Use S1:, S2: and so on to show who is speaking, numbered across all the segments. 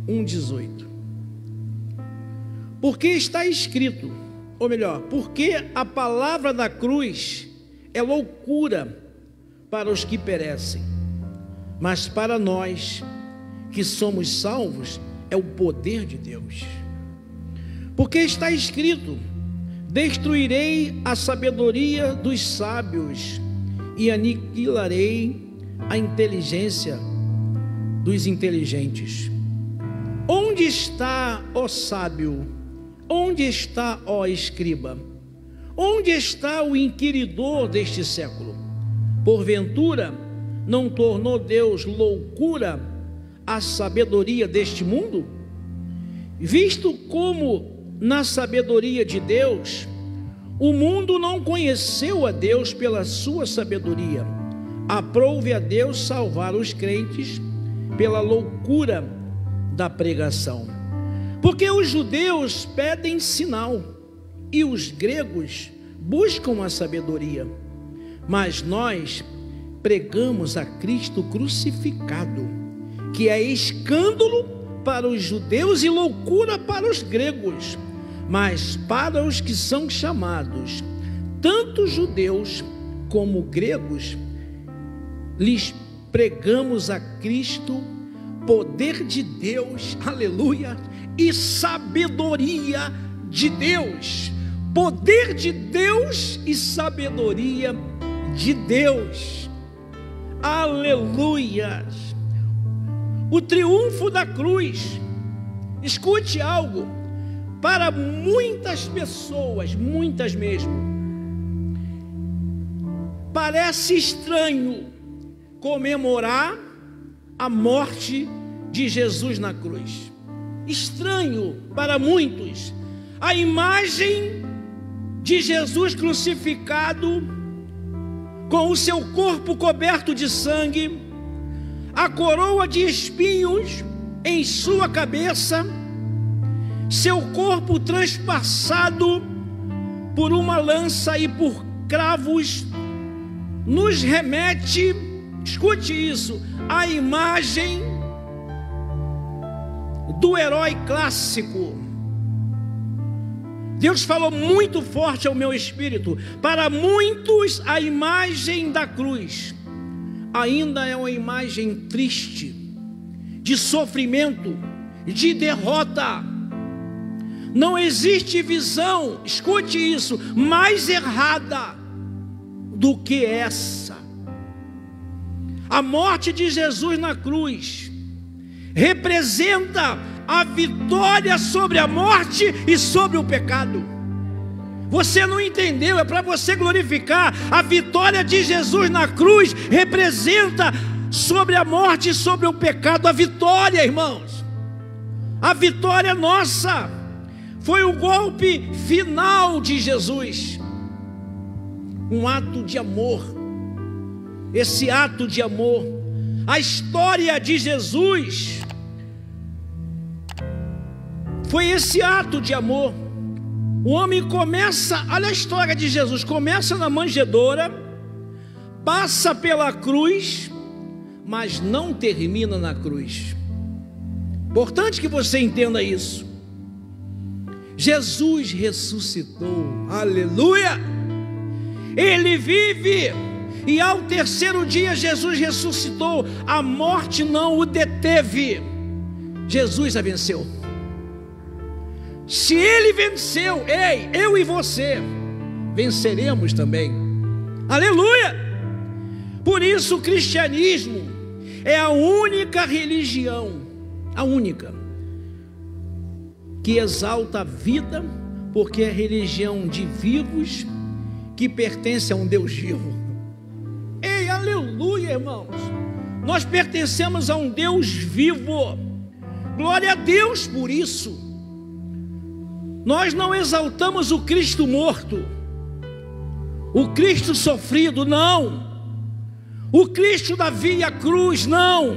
S1: 1,18. Porque está escrito, ou melhor, porque a palavra da cruz é loucura para os que perecem, mas para nós que somos salvos é o poder de Deus. Porque está escrito: destruirei a sabedoria dos sábios e aniquilarei a inteligência dos inteligentes. Onde está, ó sábio? Onde está, ó escriba? Onde está o inquiridor deste século? Porventura, não tornou Deus loucura a sabedoria deste mundo? Visto como, na sabedoria de Deus, o mundo não conheceu a Deus pela sua sabedoria, aprouve a Deus salvar os crentes pela loucura da pregação. Porque os judeus pedem sinal e os gregos buscam a sabedoria, mas nós pregamos a Cristo crucificado, que é escândalo para os judeus e loucura para os gregos, mas para os que são chamados, tanto judeus como gregos, lhes pregamos a Cristo, poder de Deus, aleluia, e sabedoria de Deus, poder de Deus e sabedoria de Deus, aleluia. O triunfo da cruz, escute algo, para muitas pessoas, muitas mesmo, parece estranho comemorar a morte de Jesus na cruz. Estranho para muitos a imagem de Jesus crucificado, com o seu corpo coberto de sangue, a coroa de espinhos em sua cabeça, seu corpo transpassado por uma lança e por cravos, nos remete, escute isso, a imagem do herói clássico. Deus falou muito forte ao meu espírito. Para muitos, a imagem da cruz ainda é uma imagem triste, de sofrimento, de derrota. Não existe visão, escute isso, mais errada do que essa. A morte de Jesus na cruz representa a vitória sobre a morte e sobre o pecado. Você não entendeu? É para você glorificar. A vitória de Jesus na cruz representa sobre a morte e sobre o pecado a vitória, irmãos. A vitória nossa foi o golpe final de Jesus, um ato de amor. Esse ato de amor, a história de Jesus foi esse ato de amor. O homem começa, olha a história de Jesus, começa na manjedoura, passa pela cruz, mas não termina na cruz. Importante que você entenda isso. Jesus ressuscitou, aleluia. Ele vive, e ao terceiro dia Jesus ressuscitou. A morte não o deteve, Jesus a venceu. Se ele venceu, ei, eu e você venceremos também, aleluia. Por isso o cristianismo é a única religião, a única, que exalta a vida, porque é religião de vivos, que pertence a um Deus vivo. Ei, aleluia, irmãos. Nós pertencemos a um Deus vivo. Glória a Deus por isso. Nós não exaltamos o Cristo morto, o Cristo sofrido, não. O Cristo da via cruz, não.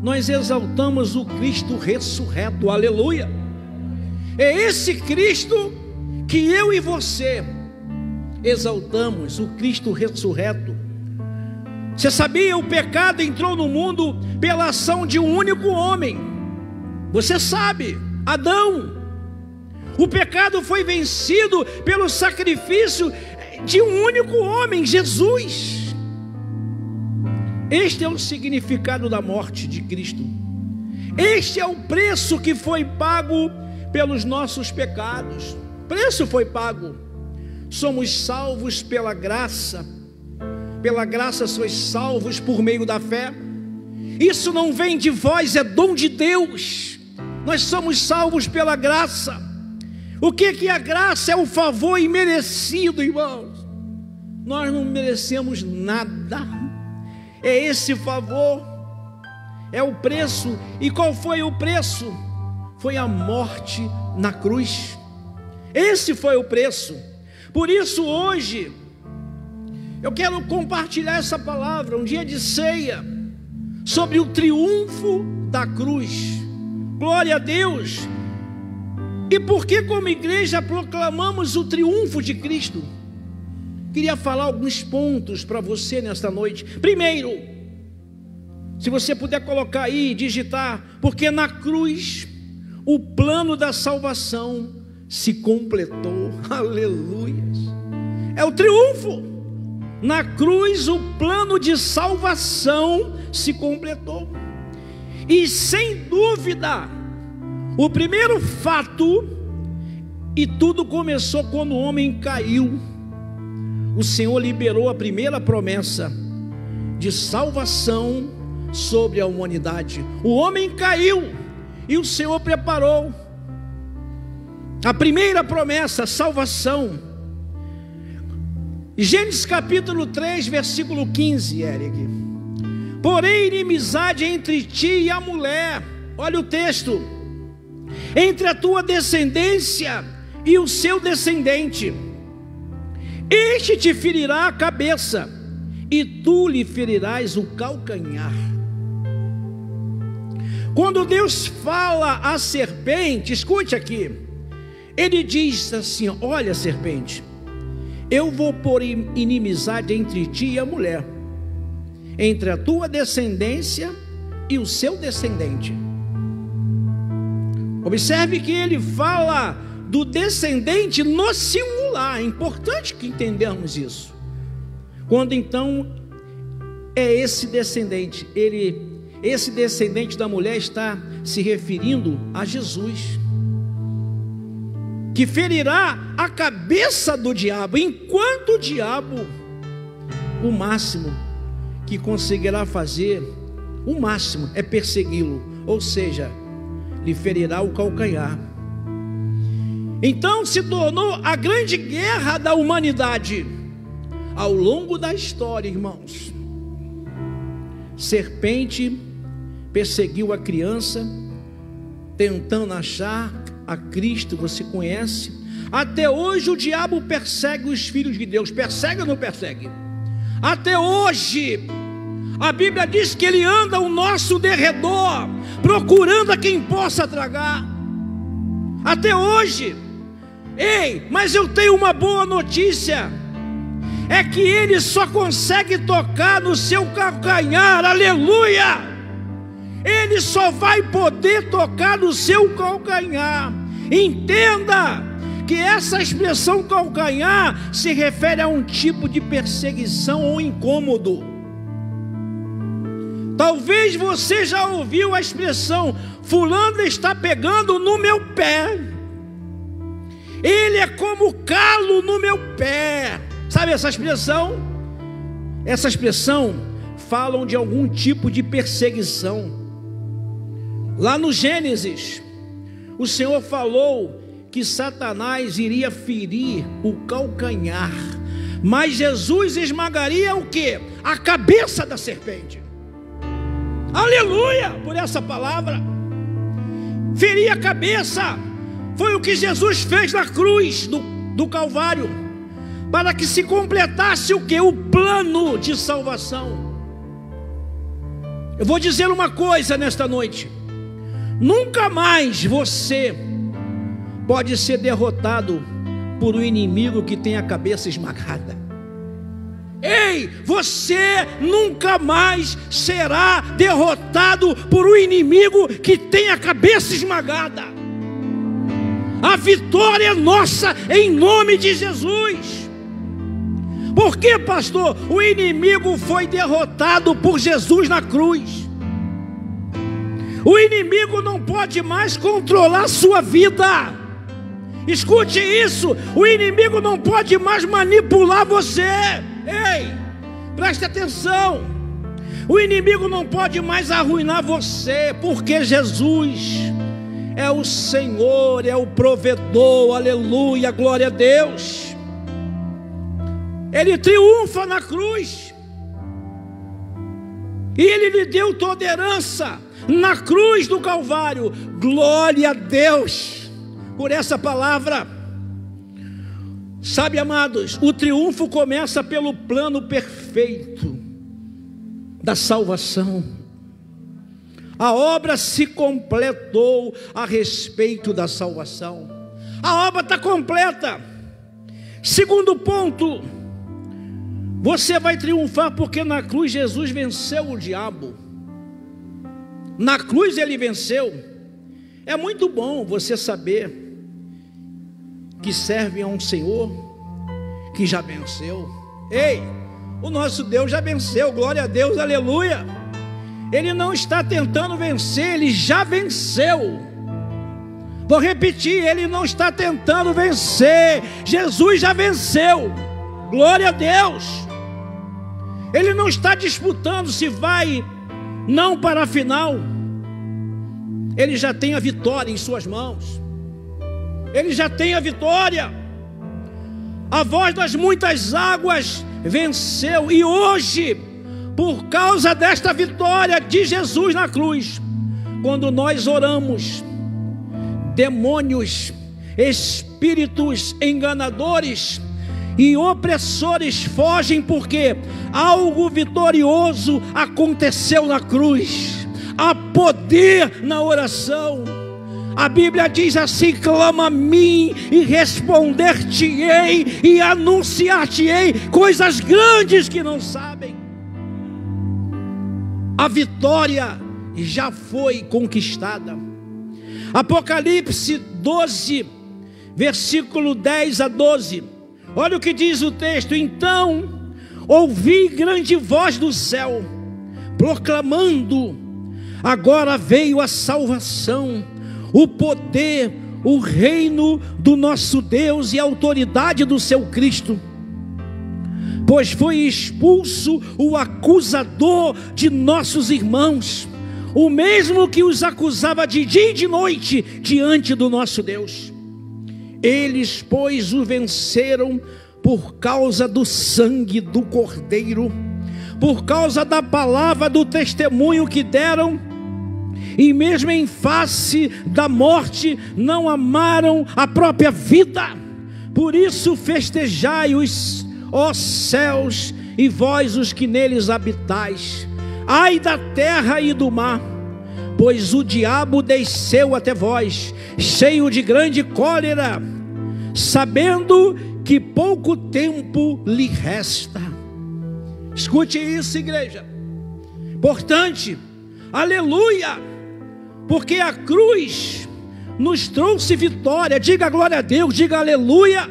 S1: Nós exaltamos o Cristo ressurreto, aleluia. É esse Cristo que eu e você exaltamos, o Cristo ressurreto. Você sabia? O pecado entrou no mundo pela ação de um único homem, Você sabe, Adão, o pecado foi vencido pelo sacrifício de um único homem, Jesus. Este é o significado da morte de Cristo. Este é o preço que foi pago pelos nossos pecados. O preço foi pago. Somos salvos pela graça. Pela graça sois salvos por meio da fé. Isso não vem de vós, é dom de Deus. Nós somos salvos pela graça. O que é a graça? É o favor imerecido, irmãos. Nós não merecemos nada. É esse favor, é o preço. E qual foi o preço? Foi a morte na cruz. Esse foi o preço. Por isso hoje eu quero compartilhar essa palavra, um dia de ceia, sobre o triunfo da cruz. Glória a Deus. E por que como igreja proclamamos o triunfo de Cristo? Queria falar alguns pontos para você nesta noite. Primeiro, se você puder colocar aí, digitar, porque na cruz o plano da salvação se completou. Aleluia. É o triunfo. Na cruz o plano de salvação se completou. E sem dúvida, o primeiro fato, e tudo começou quando o homem caiu. O Senhor liberou a primeira promessa de salvação sobre a humanidade. O homem caiu e o Senhor preparou a primeira promessa, salvação. Gênesis capítulo 3, versículo 15, Eric. Porém, inimizade entre ti e a mulher. Olha o texto. Entre a tua descendência e o seu descendente. Este te ferirá a cabeça, e tu lhe ferirás o calcanhar. Quando Deus fala à serpente, escute aqui. Ele diz assim: olha, serpente, eu vou pôr inimizade entre ti e a mulher, entre a tua descendência e o seu descendente. Observe que ele fala do descendente no singular. É importante que entendamos isso. Quando então é esse descendente, esse descendente da mulher está se referindo a Jesus, que ferirá a cabeça do diabo, enquanto o diabo, o máximo que conseguirá fazer, o máximo é persegui-lo, ou seja, lhe ferirá o calcanhar. Então se tornou a grande guerra da humanidade. Ao longo da história, irmãos, serpente perseguiu a criança, tentando achar a Cristo, você conhece. Até hoje o diabo persegue os filhos de Deus. Persegue ou não persegue? Até hoje a Bíblia diz que ele anda ao nosso derredor, procurando a quem possa tragar. Até hoje. Ei, mas eu tenho uma boa notícia, é que ele só consegue tocar no seu calcanhar. Aleluia! Ele só vai poder tocar no seu calcanhar. Entenda que essa expressão calcanhar se refere a um tipo de perseguição ou incômodo. Talvez você já ouviu a expressão: fulano está pegando no meu pé, ele é como calo no meu pé. Sabe essa expressão? Essa expressão falam de algum tipo de perseguição. Lá no Gênesis, o Senhor falou que Satanás iria ferir o calcanhar, mas Jesus esmagaria o quê? A cabeça da serpente. Aleluia por essa palavra. Ferir a cabeça foi o que Jesus fez na cruz do Calvário, para que se completasse o que? O plano de salvação. Eu vou dizer uma coisa nesta noite: nunca mais você pode ser derrotado por um inimigo que tem a cabeça esmagada. Ei, você nunca mais será derrotado por um inimigo que tem a cabeça esmagada. A vitória é nossa em nome de Jesus. Por que, pastor? O inimigo foi derrotado por Jesus na cruz. O inimigo não pode mais controlar a sua vida. Escute isso, o inimigo não pode mais manipular você. Ei, preste atenção. O inimigo não pode mais arruinar você, porque Jesus é o Senhor, é o provedor, aleluia, glória a Deus. Ele triunfa na cruz, e Ele lhe deu toda herança na cruz do Calvário. Glória a Deus por essa palavra. Sabe, amados, o triunfo começa pelo plano perfeito da salvação. A obra se completou a respeito da salvação. A obra está completa. Segundo ponto, você vai triunfar porque na cruz Jesus venceu o diabo. Na cruz Ele venceu. É muito bom você saber que serve a um Senhor que já venceu. Ei, o nosso Deus já venceu, glória a Deus, aleluia. Ele não está tentando vencer, Ele já venceu. Vou repetir, Ele não está tentando vencer, Jesus já venceu, glória a Deus. Ele não está disputando se vai não para a final. Ele já tem a vitória em suas mãos. Ele já tem a vitória. A voz das muitas águas venceu. E hoje, por causa desta vitória de Jesus na cruz, quando nós oramos, demônios, espíritos enganadores e opressores fogem, porque algo vitorioso aconteceu na cruz. Há poder na oração. A Bíblia diz assim: clama a mim e responder-te-ei e anunciar-te-ei coisas grandes que não sabem. A vitória já foi conquistada. Apocalipse 12, versículo 10 a 12. Olha o que diz o texto: então ouvi grande voz do céu, proclamando: agora veio a salvação, o poder, o reino do nosso Deus e a autoridade do seu Cristo. Pois foi expulso o acusador de nossos irmãos, o mesmo que os acusava de dia e de noite diante do nosso Deus. Eles, pois, o venceram por causa do sangue do Cordeiro, por causa da palavra do testemunho que deram, e mesmo em face da morte não amaram a própria vida. Por isso festejai ó céus, e vós os que neles habitais. Ai da terra e do mar, pois o diabo desceu até vós, cheio de grande cólera, sabendo que pouco tempo lhe resta. Escute isso, igreja. Importante, aleluia, porque a cruz nos trouxe vitória. Diga glória a Deus, diga aleluia.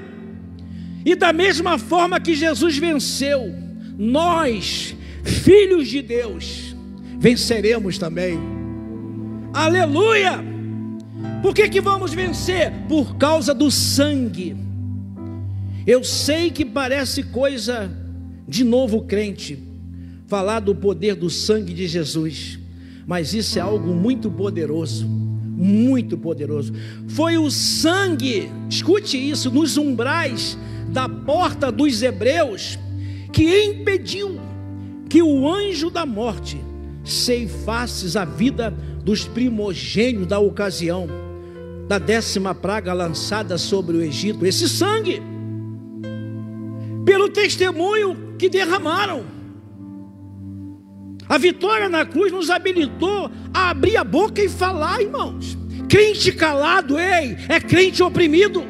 S1: E da mesma forma que Jesus venceu, nós, filhos de Deus, venceremos também. Aleluia. Por que vamos vencer? Por causa do sangue. Eu sei que parece coisa de novo crente falar do poder do sangue de Jesus, mas isso é algo muito poderoso, muito poderoso. Foi o sangue, escute isso, nos umbrais da porta dos hebreus, que impediu que o anjo da morte ceifasse a vida dos primogênitos da ocasião da 10ª praga lançada sobre o Egito. Esse sangue, pelo testemunho que derramaram. A vitória na cruz nos habilitou a abrir a boca e falar, irmãos. Crente calado, ei, é crente oprimido.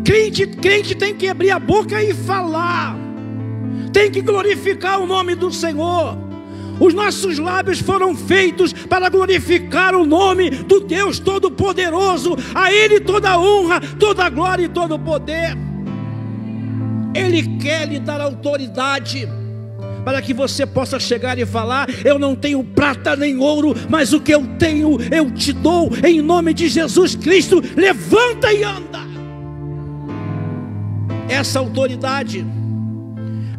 S1: Crente tem que abrir a boca e falar. tem que glorificar o nome do Senhor. Os nossos lábios foram feitos para glorificar o nome do Deus Todo-Poderoso. A Ele toda a honra, toda a glória e todo o poder. Ele quer lhe dar autoridade para que você possa chegar e falar: eu não tenho prata nem ouro, mas o que eu tenho eu te dou, em nome de Jesus Cristo. Levanta e anda. Essa autoridade,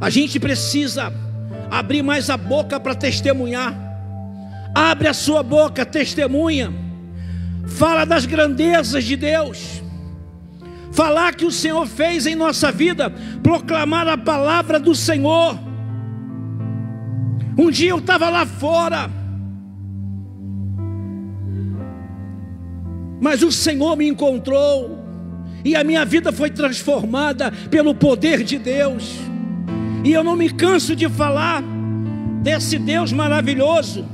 S1: a gente precisa abrir mais a boca para testemunhar. Abre a sua boca, testemunha. Fala das grandezas de Deus. Falar que o Senhor fez em nossa vida. Proclamar a palavra do Senhor. Um dia eu estava lá fora, mas o Senhor me encontrou, e a minha vida foi transformada pelo poder de Deus. E eu não me canso de falar desse Deus maravilhoso.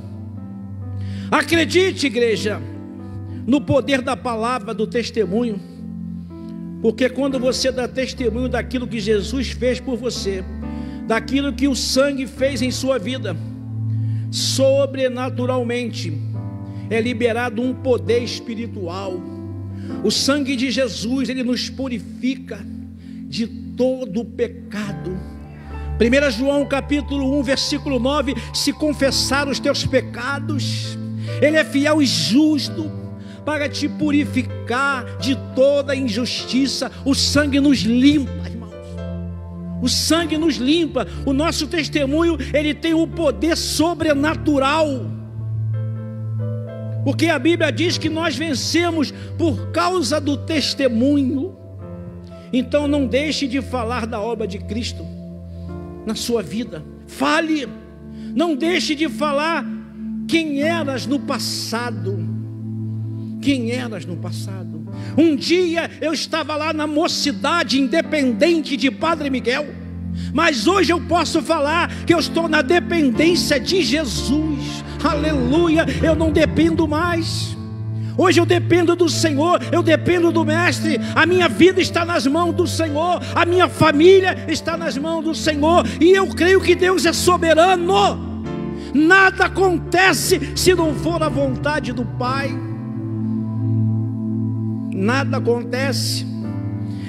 S1: Acredite, igreja, no poder da palavra, do testemunho. Porque quando você dá testemunho daquilo que Jesus fez por você, daquilo que o sangue fez em sua vida, sobrenaturalmente é liberado um poder espiritual. O sangue de Jesus, ele nos purifica de todo o pecado. 1 João capítulo 1 versículo 9: se confessar os teus pecados, Ele é fiel e justo para te purificar de toda injustiça. O sangue nos limpa, irmãos. O sangue nos limpa. O nosso testemunho, ele tem um poder sobrenatural, porque a Bíblia diz que nós vencemos por causa do testemunho. Então não deixe de falar da obra de Cristo na sua vida. Fale. Não deixe de falar quem eras no passado. Quem eras no passado. Um dia eu estava lá na Mocidade Independente de Padre Miguel, mas hoje eu posso falar que eu estou na dependência de Jesus. Aleluia. Eu não dependo mais. Hoje eu dependo do Senhor, eu dependo do Mestre. A minha vida está nas mãos do Senhor, a minha família está nas mãos do Senhor, e eu creio que Deus é soberano. Nada acontece se não for a vontade do Pai. Nada acontece.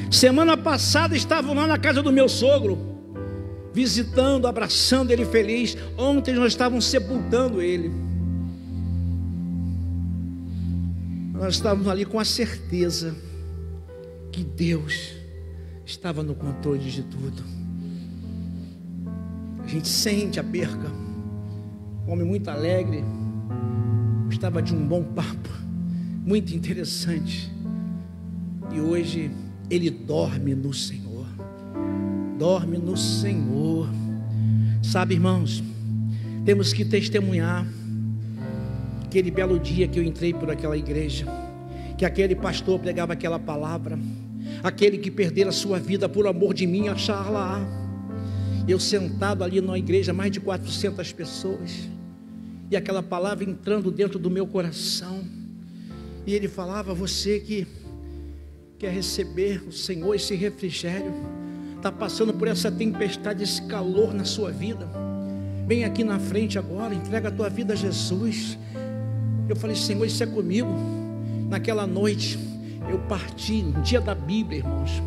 S1: Semana passada estavam lá na casa do meu sogro, visitando, abraçando ele feliz. Ontem nós estávamos sepultando ele. Nós estávamos ali com a certeza que Deus estava no controle de tudo. A gente sente a perca. Um homem muito alegre, estava de um bom papo, muito interessante. E hoje ele dorme no Senhor. Dorme no Senhor. Sabe, irmãos, temos que testemunhar. Aquele belo dia que eu entrei por aquela igreja, que aquele pastor pregava aquela palavra, aquele que perdera a sua vida por amor de mim, achar lá. Eu sentado ali na igreja, mais de 400 pessoas, e aquela palavra entrando dentro do meu coração. E ele falava: você que quer receber o Senhor, esse refrigério, está passando por essa tempestade, esse calor na sua vida, vem aqui na frente agora, entrega a tua vida a Jesus. Eu falei: Senhor, isso é comigo. Naquela noite eu parti, no dia da Bíblia, irmãos.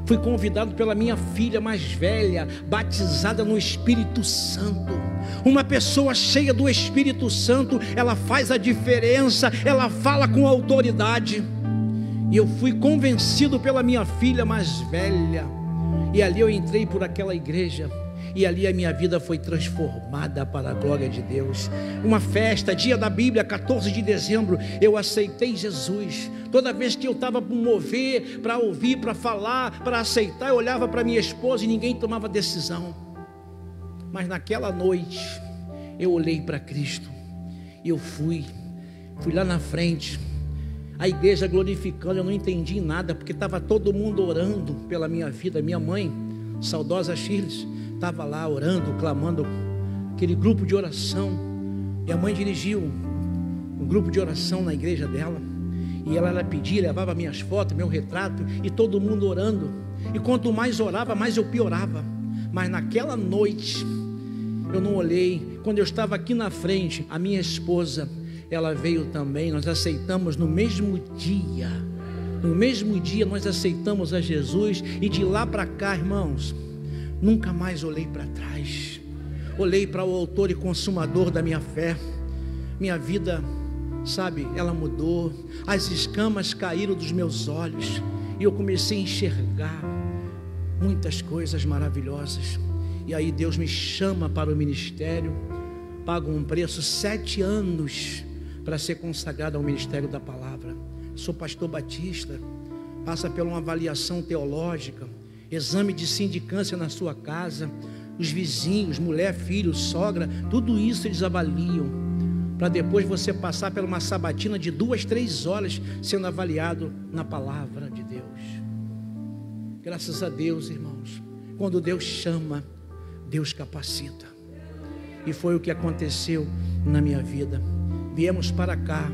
S1: Fui convidado pela minha filha mais velha, batizada no Espírito Santo. Uma pessoa cheia do Espírito Santo, ela faz a diferença, ela fala com autoridade. E eu fui convencido pela minha filha mais velha, e ali eu entrei por aquela igreja, e ali a minha vida foi transformada para a glória de Deus. Uma festa, dia da Bíblia, 14 de dezembro, eu aceitei Jesus. Toda vez que eu estava para mover, para ouvir, para falar, para aceitar, eu olhava para minha esposa e ninguém tomava decisão. Mas naquela noite, eu olhei para Cristo, e eu fui lá na frente, a igreja glorificando. Eu não entendi nada, porque estava todo mundo orando pela minha vida. Minha mãe, saudosa Shirley, estava lá orando, clamando, aquele grupo de oração. Minha mãe dirigiu um grupo de oração na igreja dela, e ela pedia, levava minhas fotos, meu retrato, e todo mundo orando. E quanto mais orava, mais eu piorava, Mas naquela noite, eu não olhei. Quando eu estava aqui na frente, a minha esposa, ela veio também. Nós aceitamos no mesmo dia. No mesmo dia nós aceitamos a Jesus. E de lá para cá, irmãos, nunca mais olhei para trás. Olhei para o autor e consumador da minha fé. Minha vida, sabe, ela mudou. As escamas caíram dos meus olhos. E eu comecei a enxergar muitas coisas maravilhosas. E aí Deus me chama para o ministério. Pago um preço, 7 anos para ser consagrado ao ministério da palavra. Sou pastor batista. Passa por uma avaliação teológica, exame de sindicância na sua casa. Os vizinhos, mulher, filho, sogra, tudo isso eles avaliam, para depois você passar por uma sabatina de 2, 3 horas sendo avaliado na palavra de Deus. Graças a Deus, irmãos, quando Deus chama, Deus capacita. E foi o que aconteceu na minha vida. Viemos para cá,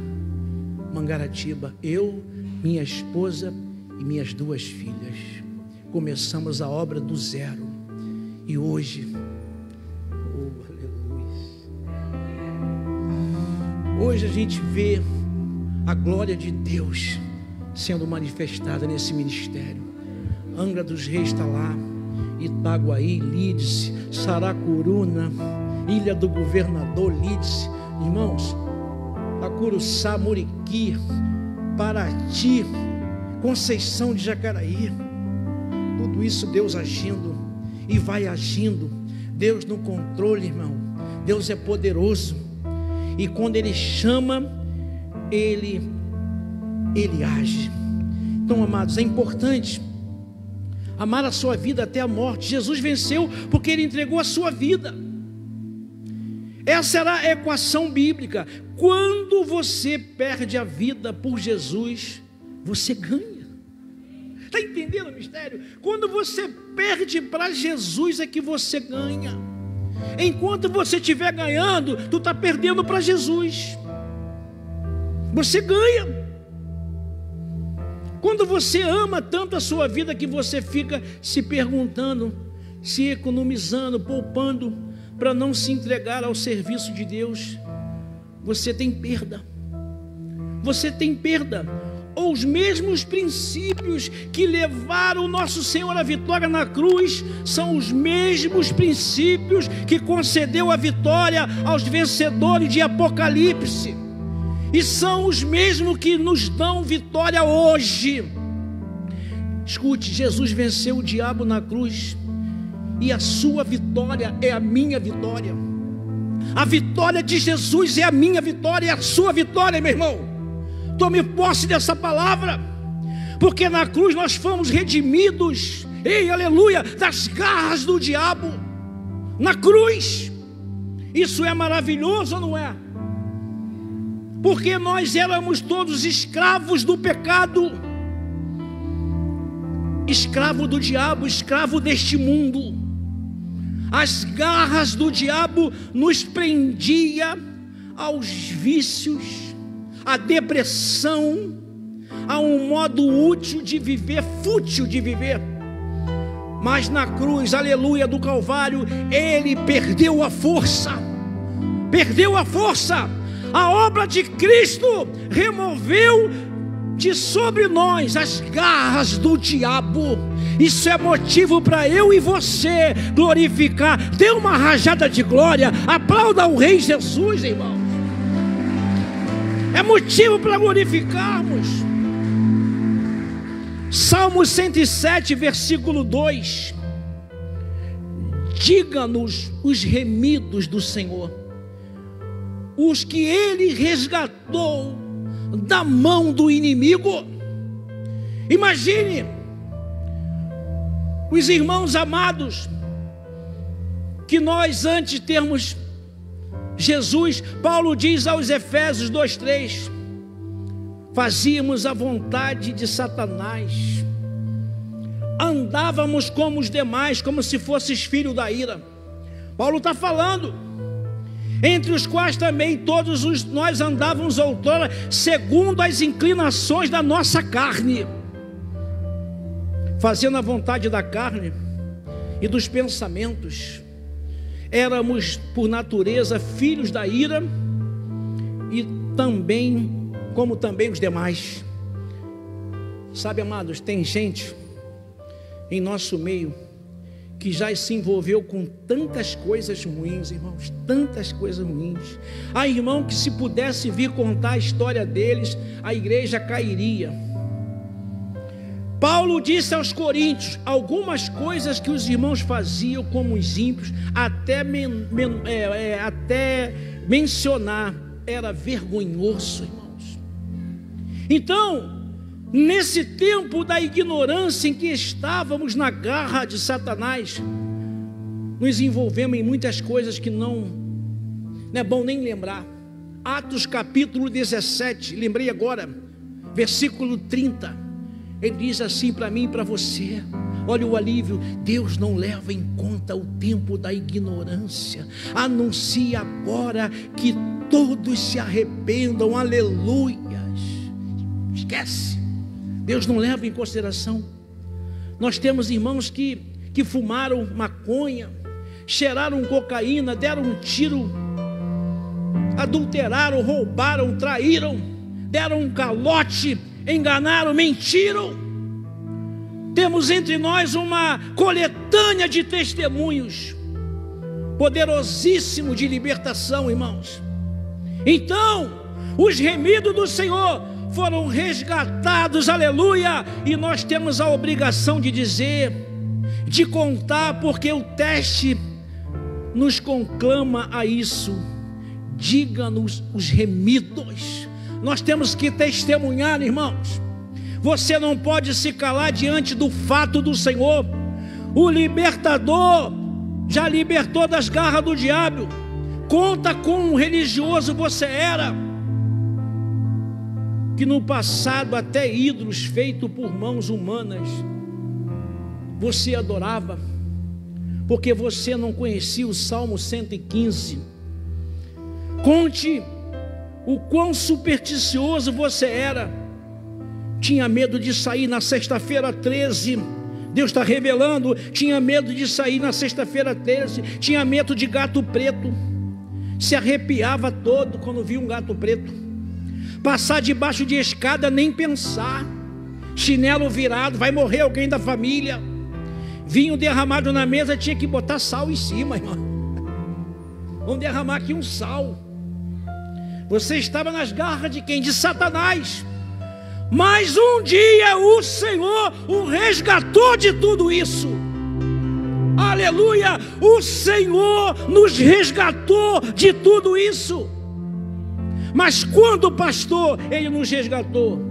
S1: Mangaratiba, eu, minha esposa e minhas 2 filhas. Começamos a obra do zero. E hoje, aleluia, hoje a gente vê a glória de Deus sendo manifestada nesse ministério. Angra dos Reis está lá, Itaguaí, Lídice, Saracuruna, Ilha do Governador, Lídice, irmãos, Acuruçá, Muriqui, Paraty, Conceição de Jacaraí, tudo isso Deus agindo e vai agindo. Deus no controle, irmão. Deus é poderoso, e quando Ele chama, Ele age. Então, amados, é importante amar a sua vida até a morte. Jesus venceu porque Ele entregou a sua vida. Essa era a equação bíblica. Quando você perde a vida por Jesus, você ganha. Está entendendo o mistério? Quando você perde para Jesus é que você ganha. Enquanto você estiver ganhando, tu está perdendo para Jesus. Você ganha. Quando você ama tanto a sua vida que você fica se perguntando, se economizando, poupando para não se entregar ao serviço de Deus, você tem perda. Você tem perda. Ou os mesmos princípios que levaram o nosso Senhor à vitória na cruz são os mesmos princípios que concedeu a vitória aos vencedores de Apocalipse, e são os mesmos que nos dão vitória hoje. Escute, Jesus venceu o diabo na cruz, e a sua vitória é a minha vitória. A vitória de Jesus é a minha vitória, é a sua vitória, meu irmão. Tome posse dessa palavra, porque na cruz nós fomos redimidos, ei, aleluia, das garras do diabo. Na cruz, isso é maravilhoso ou não é? Porque nós éramos todos escravos do pecado, escravo do diabo, escravo deste mundo. As garras do diabo nos prendia aos vícios, à depressão, a um modo útil de viver, fútil de viver. Mas na cruz, aleluia, do Calvário, Ele perdeu a força. Perdeu a força. A obra de Cristo removeu de sobre nós as garras do diabo. Isso é motivo para eu e você glorificar. Dê uma rajada de glória, aplauda o Rei Jesus, irmão. É motivo para glorificarmos. Salmo 107, versículo 2. Diga-nos os remidos do Senhor, os que Ele resgatou da mão do inimigo. Imagine, os irmãos amados, que nós antes de termos Jesus, Paulo diz aos Efésios 2:3, fazíamos a vontade de Satanás, andávamos como os demais, como se fosses filho da ira. Paulo está falando, entre os quais também todos nós andávamos outrora, segundo as inclinações da nossa carne, fazendo a vontade da carne e dos pensamentos. Éramos, por natureza, filhos da ira, e também, como também os demais. Sabe, amados, tem gente em nosso meio que já se envolveu com tantas coisas ruins, irmãos, tantas coisas ruins. Há irmão que, se pudesse vir contar a história deles, a igreja cairia. Paulo disse aos coríntios algumas coisas que os irmãos faziam como os ímpios, até mencionar, era vergonhoso, irmãos. Então, nesse tempo da ignorância em que estávamos na garra de Satanás, nos envolvemos em muitas coisas que não é bom nem lembrar. Atos capítulo 17, lembrei agora, versículo 30, ele diz assim para mim e para você: olha o alívio, Deus não leva em conta o tempo da ignorância, anuncia agora que todos se arrependam, aleluias. Esquece, Deus não leva em consideração. Nós temos irmãos que fumaram maconha, cheiraram cocaína, deram um tiro, adulteraram, roubaram, traíram, deram um calote, enganaram, mentiram. Temos entre nós uma coletânea de testemunhos poderosíssimo de libertação, irmãos. Então, os remidos do Senhor foram resgatados, aleluia, e nós temos a obrigação de dizer, de contar, porque o teste nos conclama a isso. Diga-nos os remidos. Nós temos que testemunhar, irmãos. Você não pode se calar diante do fato do Senhor. O libertador já libertou das garras do diabo. Conta quão religioso você era, que no passado até ídolos feitos por mãos humanas você adorava, porque você não conhecia o Salmo 115. Conte o quão supersticioso você era. Tinha medo de sair na sexta-feira 13. Deus está revelando. Tinha medo de sair na sexta-feira 13. Tinha medo de gato preto. Se arrepiava todo quando via um gato preto. Passar debaixo de escada, nem pensar. Chinelo virado, vai morrer alguém da família. Vinho derramado na mesa, tinha que botar sal em cima, irmão. Vamos derramar aqui um sal. Você estava nas garras de quem? De Satanás. Mas um dia o Senhor o resgatou de tudo isso. Aleluia! O Senhor nos resgatou de tudo isso. Mas quando, pastor, Ele nos resgatou?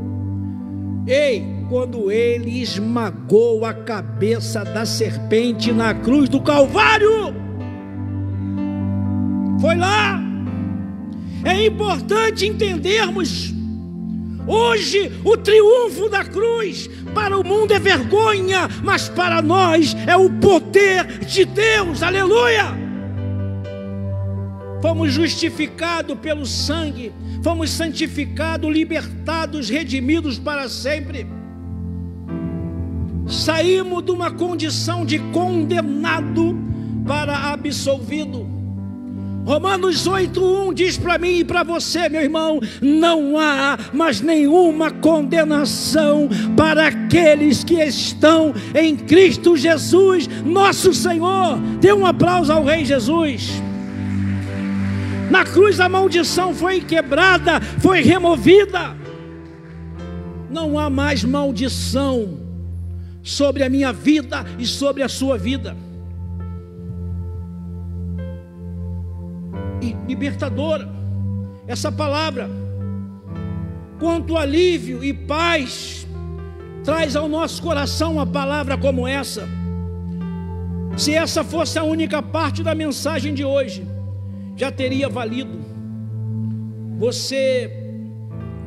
S1: Quando Ele esmagou a cabeça da serpente na cruz do Calvário. Foi lá. É importante entendermos. Hoje o triunfo da cruz para o mundo é vergonha, mas para nós é o poder de Deus, aleluia. Fomos justificados pelo sangue, fomos santificados, libertados, redimidos para sempre. Saímos de uma condição de condenado para absolvido. Romanos 8:1 diz para mim e para você, meu irmão: não há mais nenhuma condenação para aqueles que estão em Cristo Jesus, nosso Senhor. Dê um aplauso ao Rei Jesus. Na cruz a maldição foi quebrada, foi removida. Não há mais maldição sobre a minha vida e sobre a sua vida. E libertadora essa palavra, quanto alívio e paz traz ao nosso coração uma palavra como essa. Se essa fosse a única parte da mensagem de hoje, já teria valido você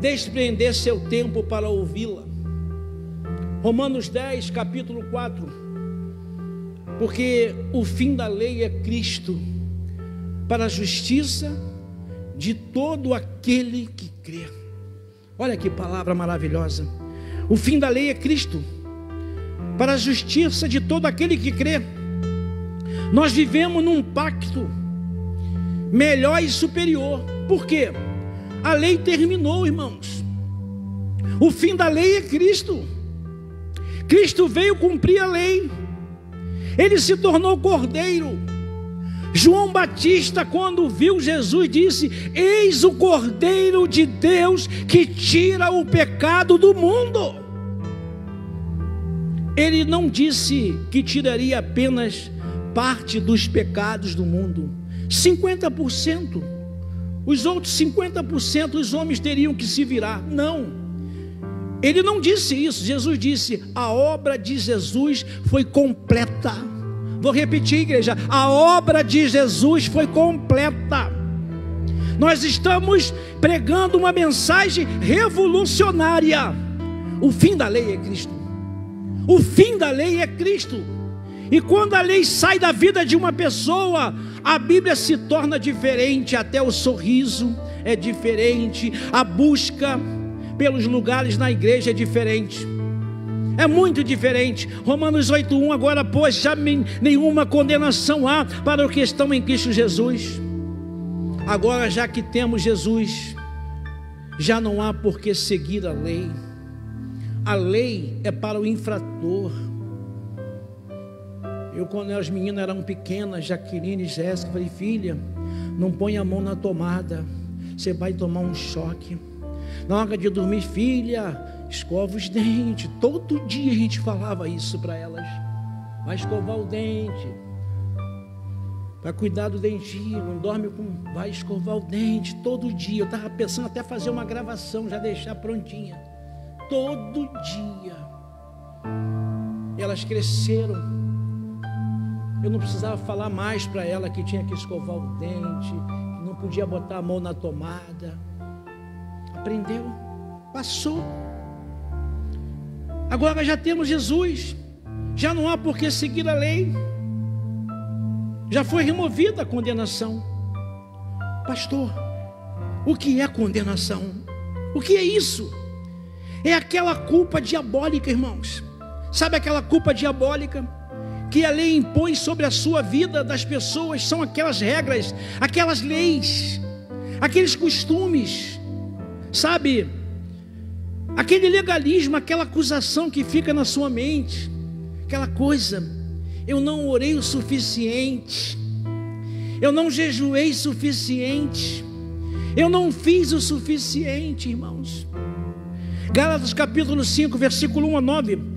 S1: desprender seu tempo para ouvi-la. Romanos 10, capítulo 4. Porque o fim da lei é Cristo, para a justiça de todo aquele que crê. Olha que palavra maravilhosa. O fim da lei é Cristo, para a justiça de todo aquele que crê. Nós vivemos num pacto melhor e superior. Por quê? A lei terminou, irmãos. O fim da lei é Cristo. Cristo veio cumprir a lei. Ele se tornou cordeiro. João Batista, quando viu Jesus, disse: eis o Cordeiro de Deus que tira o pecado do mundo. Ele não disse que tiraria apenas parte dos pecados do mundo, 50%. Os outros 50% os homens teriam que se virar. Não, ele não disse isso. Jesus disse: a obra de Jesus foi completa. Vou repetir, igreja: a obra de Jesus foi completa. Nós estamos pregando uma mensagem revolucionária. O fim da lei é Cristo. O fim da lei é Cristo. E quando a lei sai da vida de uma pessoa, a Bíblia se torna diferente. Até o sorriso é diferente. A busca pelos lugares na igreja é diferente. É muito diferente. Romanos 8:1: agora, pois, já nenhuma condenação há para os que estão em Cristo Jesus. Agora, já que temos Jesus, já não há por que seguir a lei. A lei é para o infrator. Eu, quando as meninas eram pequenas, Jaqueline e Jéssica, falei: filha, não põe a mão na tomada, você vai tomar um choque. Na hora de dormir, filha, escova os dentes. Todo dia a gente falava isso para elas: vai escovar o dente, vai cuidar do dentinho, não dorme com... vai escovar o dente todo dia. Eu estava pensando até fazer uma gravação, já deixar prontinha. Todo dia. Elas cresceram. Eu não precisava falar mais para ela que tinha que escovar o dente, que não podia botar a mão na tomada. Aprendeu, passou. Agora já temos Jesus, já não há por que seguir a lei, já foi removida a condenação. Pastor, o que é condenação? O que é isso? É aquela culpa diabólica, irmãos. Sabe aquela culpa diabólica que a lei impõe sobre a sua vida das pessoas? São aquelas regras, aquelas leis, aqueles costumes, sabe? Aquele legalismo, aquela acusação que fica na sua mente, aquela coisa: eu não orei o suficiente, eu não jejuei o suficiente, eu não fiz o suficiente, irmãos. Gálatas capítulo 5, versículo 1-9.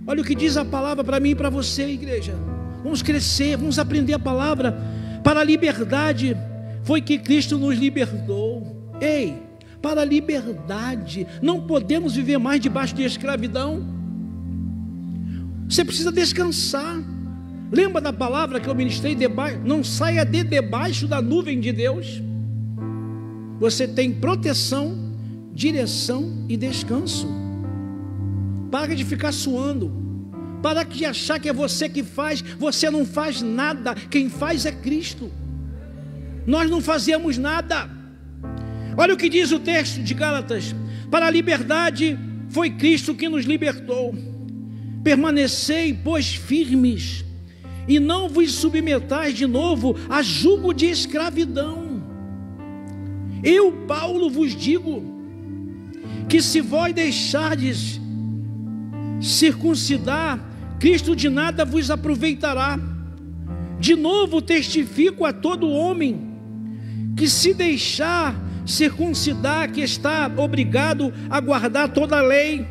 S1: Olha o que diz a palavra para mim e para você, igreja. Vamos crescer, vamos aprender a palavra. Para a liberdade foi que Cristo nos libertou. Ei, para a liberdade. Não podemos viver mais debaixo de escravidão. Você precisa descansar. Lembra da palavra que eu ministrei? Não saia de debaixo da nuvem de Deus. Você tem proteção, direção e descanso. Para de ficar suando. Para de achar que é você que faz. Você não faz nada. Quem faz é Cristo. Nós não fazemos nada. Olha o que diz o texto de Gálatas: para a liberdade foi Cristo que nos libertou. Permanecei, pois, firmes, e não vos submetais de novo a jugo de escravidão. Eu, Paulo, vos digo que se vós deixardes circuncidar, Cristo de nada vos aproveitará. De novo testifico a todo homem que se deixar circuncidar, que está obrigado a guardar toda a lei.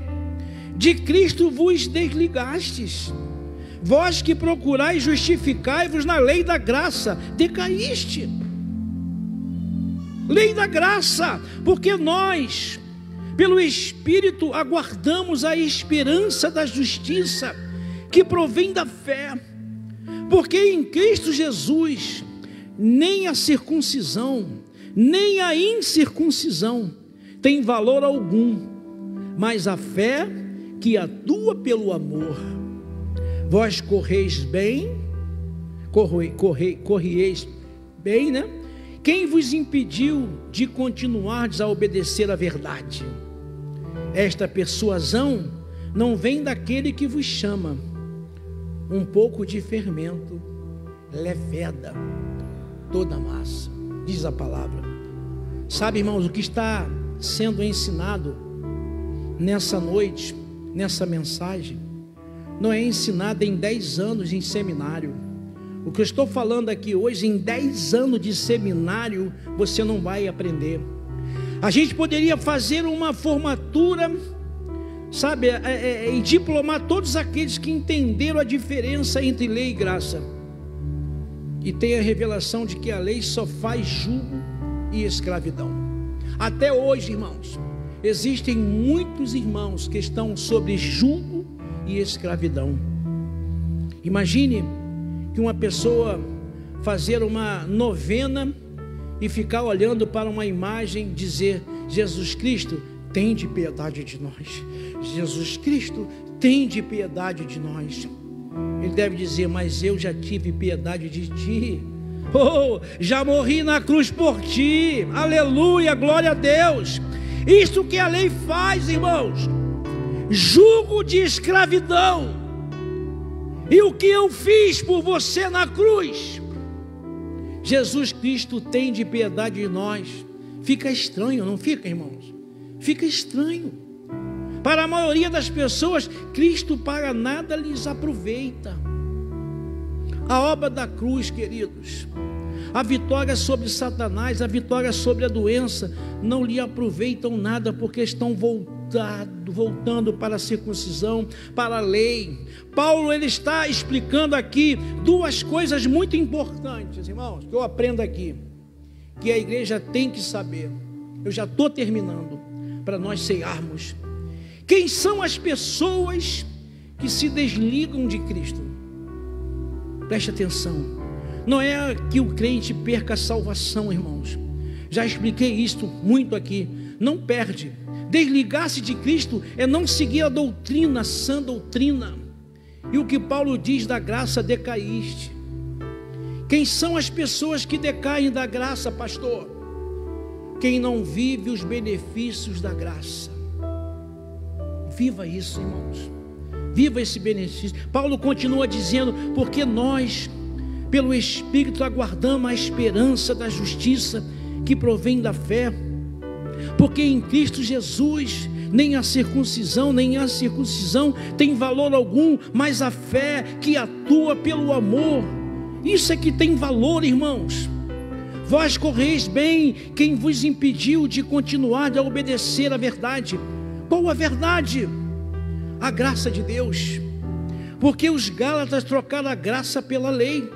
S1: De Cristo vos desligastes. Vós que procurais justificai-vos na lei da graça, decaíste. Lei da graça, porque nós, pelo Espírito, aguardamos a esperança da justiça, que provém da fé. Porque em Cristo Jesus, nem a circuncisão, nem a incircuncisão tem valor algum, mas a fé que atua pelo amor. Vós correis bem, corrieis bem, né? Quem vos impediu de continuardes a obedecer a verdade? Esta persuasão não vem daquele que vos chama. Um pouco de fermento leveda toda a massa, diz a palavra. Sabe, irmãos, o que está sendo ensinado nessa noite, nessa mensagem, não é ensinado em 10 anos em seminário. O que eu estou falando aqui hoje, em 10 anos de seminário, você não vai aprender. A gente poderia fazer uma formatura, sabe, e diplomar todos aqueles que entenderam a diferença entre lei e graça, e tem a revelação de que a lei só faz jugo e escravidão. Até hoje, irmãos, existem muitos irmãos que estão sob jugo e escravidão. Imagine que uma pessoa fazer uma novena e ficar olhando para uma imagem, dizer: Jesus Cristo, tem de piedade de nós. Jesus Cristo, tem de piedade de nós. Ele deve dizer: mas eu já tive piedade de ti. Oh, já morri na cruz por ti. Aleluia, glória a Deus. Isso que a lei faz, irmãos, jugo de escravidão. E o que eu fiz por você na cruz, Jesus Cristo tem de piedade de nós. Fica estranho, não fica, irmãos? Fica estranho. Para a maioria das pessoas, Cristo para nada lhes aproveita. A obra da cruz, queridos, a vitória sobre Satanás, a vitória sobre a doença, não lhe aproveitam nada, porque estão voltando para a circuncisão, para a lei. Paulo, ele está explicando aqui duas coisas muito importantes, irmãos, que eu aprendo aqui, que a igreja tem que saber. Eu já estou terminando, para nós ceiarmos. Quem são as pessoas que se desligam de Cristo? Preste atenção. Não é que o crente perca a salvação, irmãos. Já expliquei isto muito aqui. Não perde. Desligar-se de Cristo é não seguir a doutrina, a sã doutrina. E o que Paulo diz da graça, decaíste. Quem são as pessoas que decaem da graça, pastor? Quem não vive os benefícios da graça. Viva isso, irmãos. Viva esse benefício. Paulo continua dizendo: porque nós, pelo Espírito, aguardamos a esperança da justiça que provém da fé. Porque em Cristo Jesus nem a circuncisão nem a circuncisão tem valor algum, mas a fé que atua pelo amor, isso é que tem valor, irmãos. Vós correis bem quem vos impediu de continuar a obedecer a verdade. Qual a verdade? A graça de Deus. Porque os Gálatas trocaram a graça pela lei.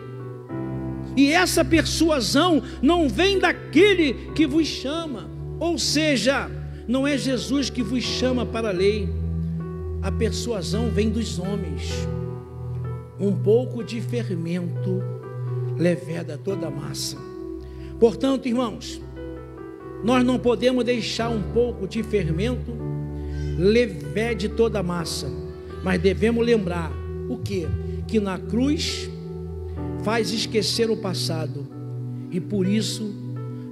S1: E essa persuasão não vem daquele que vos chama. Ou seja, não é Jesus que vos chama para a lei. A persuasão vem dos homens. Um pouco de fermento leveda toda a massa. Portanto, irmãos, nós não podemos deixar um pouco de fermento levede toda a massa, mas devemos lembrar o quê? Que na cruz faz esquecer o passado, e por isso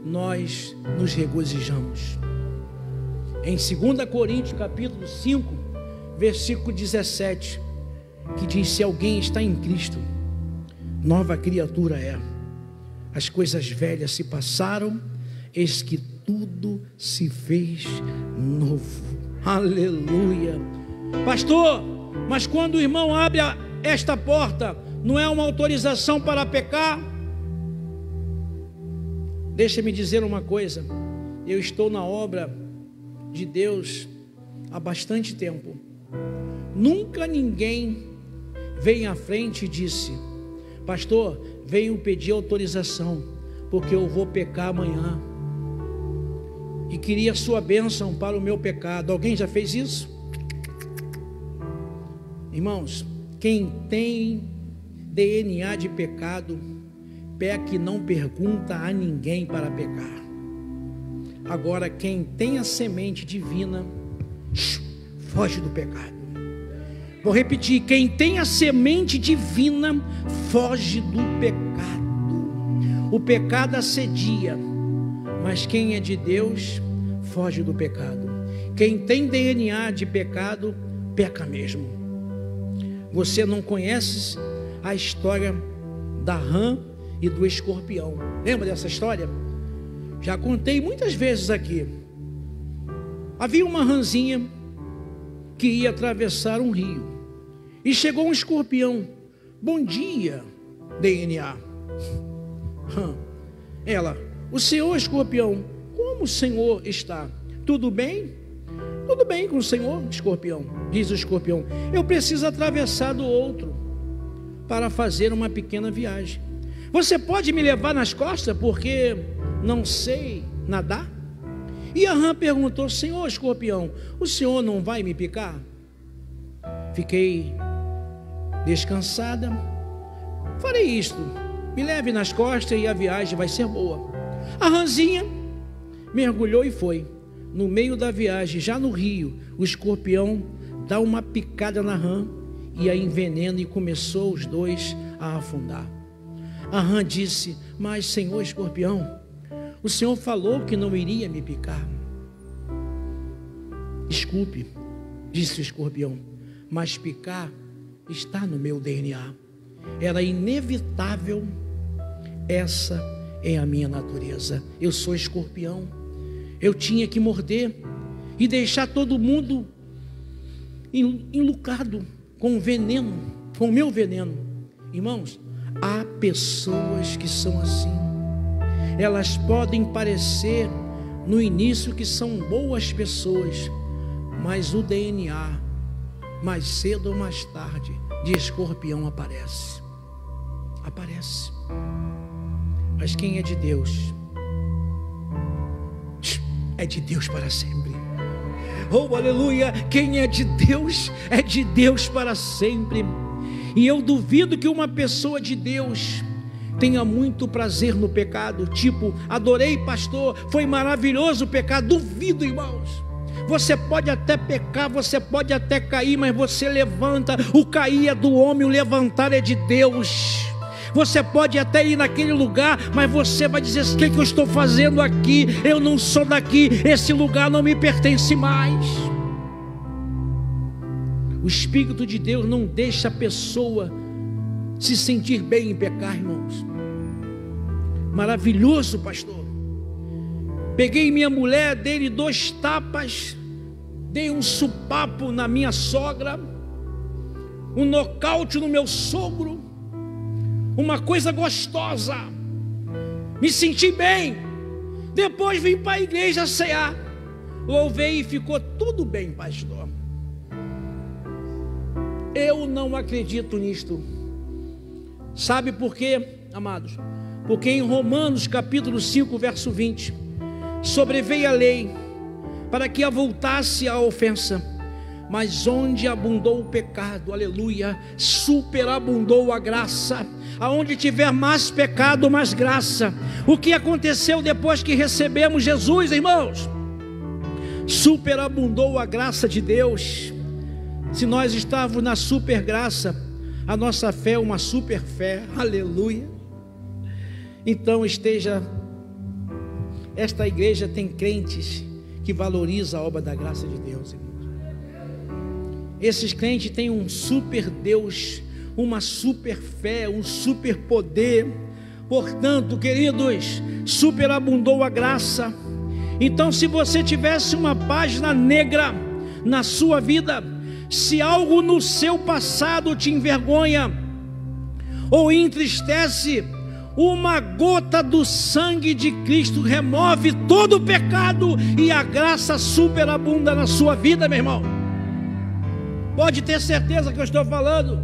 S1: nós nos regozijamos. Em 2 Coríntios capítulo 5, versículo 17, que diz: se alguém está em Cristo, nova criatura é. As coisas velhas se passaram, eis que tudo se fez novo. Aleluia. Pastor, mas quando o irmão abre esta porta, não é uma autorização para pecar? Deixa-me dizer uma coisa. Eu estou na obra de Deus há bastante tempo. Nunca ninguém veio à frente e disse: pastor, venho pedir autorização, porque eu vou pecar amanhã e queria sua bênção para o meu pecado. Alguém já fez isso? Irmãos, quem tem DNA de pecado, peca e não pergunta a ninguém para pecar. Agora, quem tem a semente divina, foge do pecado. Vou repetir: quem tem a semente divina, foge do pecado. O pecado assedia, mas quem é de Deus, foge do pecado. Quem tem DNA de pecado, peca mesmo. Você não conhece a história da rã e do escorpião. Lembra dessa história? Já contei muitas vezes aqui. Havia uma rãzinha que ia atravessar um rio e chegou um escorpião. Bom dia, DNA. Ela: o senhor escorpião, como o senhor está? Tudo bem? Tudo bem com o senhor, escorpião. Diz o escorpião: eu preciso atravessar do outro para fazer uma pequena viagem. Você pode me levar nas costas porque não sei nadar? E a rã perguntou: senhor escorpião, o senhor não vai me picar? Fiquei descansada. Farei isto, me leve nas costas e a viagem vai ser boa. A rãzinha mergulhou e foi. No meio da viagem, já no rio, o escorpião dá uma picada na rã e a envenena, e começou os dois a afundar. A rã disse: mas senhor escorpião, o senhor falou que não iria me picar. Desculpe, disse o escorpião, mas picar está no meu DNA. Era inevitável, essa é a minha natureza. Eu sou escorpião. Eu tinha que morder e deixar todo mundo enlucado com veneno, com o meu veneno. Irmãos, há pessoas que são assim. Elas podem parecer no início que são boas pessoas, mas o DNA, mais cedo ou mais tarde, de escorpião aparece. Mas quem é de Deus, é de Deus para sempre. Oh, aleluia! Quem é de Deus para sempre. E eu duvido que uma pessoa de Deus tenha muito prazer no pecado, tipo, adorei pastor, foi maravilhoso o pecado. Duvido, irmãos. Você pode até pecar, você pode até cair, mas você levanta. O cair é do homem, o levantar é de Deus. Você pode até ir naquele lugar, mas você vai dizer: o que eu estou fazendo aqui? Eu não sou daqui, esse lugar não me pertence mais. O Espírito de Deus não deixa a pessoa se sentir bem em pecar, irmãos. Maravilhoso, pastor. Peguei minha mulher, dei-lhe 2 tapas, dei um supapo na minha sogra, um nocaute no meu sogro, uma coisa gostosa, me senti bem. Depois vim para a igreja cear, louvei e ficou tudo bem, pastor. Eu não acredito nisto. Sabe por quê, amados? Porque em Romanos capítulo 5, verso 20, sobreveio a lei para que avultasse a ofensa, mas onde abundou o pecado, aleluia, superabundou a graça. Aonde tiver mais pecado, mais graça. O que aconteceu depois que recebemos Jesus, irmãos? Superabundou a graça de Deus. Se nós estávamos na super graça, a nossa fé é uma super fé, aleluia. Então esta igreja tem crentes que valorizam a obra da graça de Deus, irmãos. Esses crentes têm um super Deus, uma super fé, um super poder. Portanto, queridos, superabundou a graça. Então, se você tivesse uma página negra na sua vida, se algo no seu passado te envergonha ou entristece, uma gota do sangue de Cristo remove todo o pecado e a graça superabunda na sua vida, meu irmão. Pode ter certeza que eu estou falando.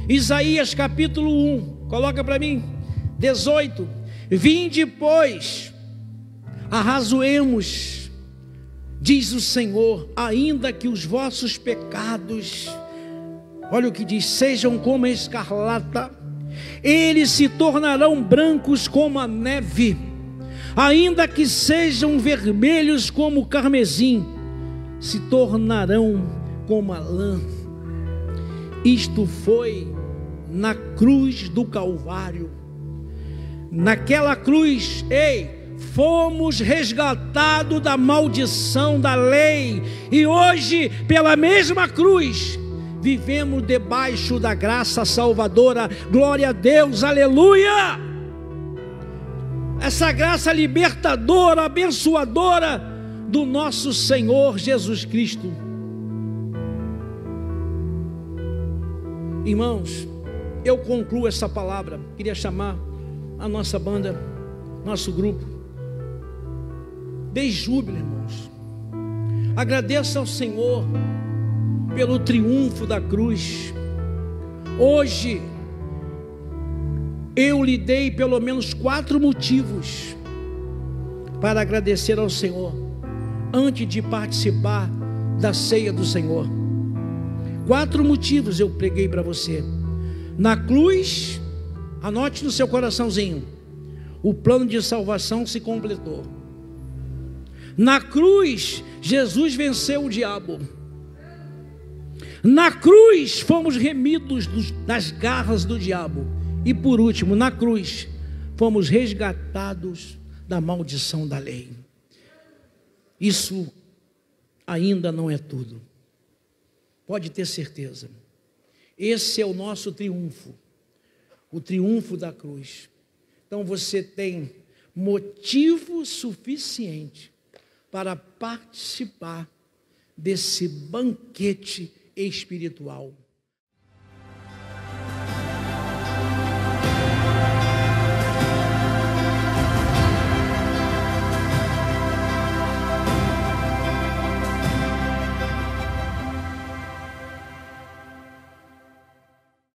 S1: Isaías capítulo 1, coloca para mim, 18. Vinde, pois, arrazoemos, diz o Senhor, ainda que os vossos pecados, olha o que diz, sejam como a escarlata, eles se tornarão brancos como a neve, ainda que sejam vermelhos como o carmesim, se tornarão como a lã. Isto foi na cruz do Calvário. Naquela cruz, fomos resgatados da maldição da lei. E hoje, pela mesma cruz, vivemos debaixo da graça salvadora. Glória a Deus, aleluia! Essa graça libertadora, abençoadora do nosso Senhor Jesus Cristo. Irmãos, eu concluo essa palavra. Queria chamar a nossa banda, nosso grupo. Dê júbilo, irmãos. Agradeça ao Senhor pelo triunfo da cruz. Hoje eu lhe dei pelo menos 4 motivos para agradecer ao Senhor antes de participar da ceia do Senhor. 4 motivos eu preguei para você. Na cruz, anote no seu coraçãozinho, o plano de salvação se completou. Na cruz, Jesus venceu o diabo. Na cruz, fomos remidos das garras do diabo. E por último, na cruz, fomos resgatados da maldição da lei. Isso ainda não é tudo. Pode ter certeza. Esse é o nosso triunfo. O triunfo da cruz. Então você tem motivo suficiente para participar desse banquete espiritual.